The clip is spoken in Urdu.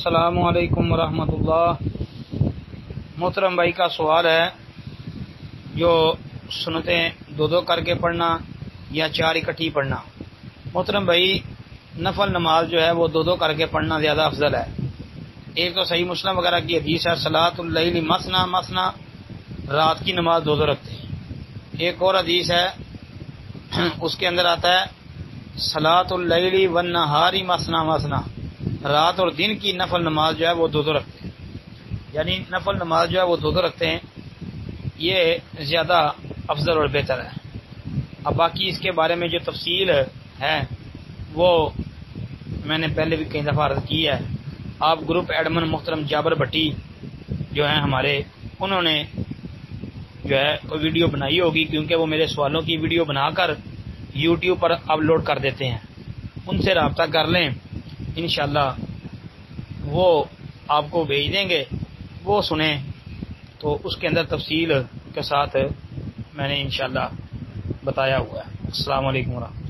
السلام علیکم ورحمۃ اللہ۔ محترم بھائی کا سوال ہے جو سنتیں دو کر کے پڑھنا یا چار اکٹھی پڑھنا۔ محترم بھائی، نفل نماز جو ہے وہ دو کر کے پڑھنا زیادہ افضل ہے۔ ایک تو صحیح مسلم وغیرہ کی حدیث ہے صلاۃ اللیل مثنا مثنا، رات کی نماز دو رکھتے ہیں۔ ایک اور حدیث ہے اس کے اندر آتا ہے صلاۃ اللیل والنہار مثنا مثنا، رات اور دن کی نفل نماز جو ہے وہ دو رکھتے ہیں، یعنی نفل نماز جو ہے وہ دو رکھتے ہیں، یہ زیادہ افضل اور بہتر ہے۔ اب باقی اس کے بارے میں جو تفصیل ہے وہ میں نے پہلے بھی کئی دفعہ عرض کی ہے۔ آپ گروپ ایڈمن محترم جابر بھٹی جو ہیں ہمارے، انہوں نے جو ہے ویڈیو بنائی ہوگی، کیونکہ وہ میرے سوالوں کی ویڈیو بنا کر یوٹیوب پر اپلوڈ کر دیتے ہیں۔ ان سے رابطہ کر لیں، انشاءاللہ وہ آپ کو بھیج دیں گے، وہ سنیں تو اس کے اندر تفصیل کے ساتھ میں نے انشاءاللہ بتایا ہوا ہے۔ السلام علیکم ورحمۃ اللہ۔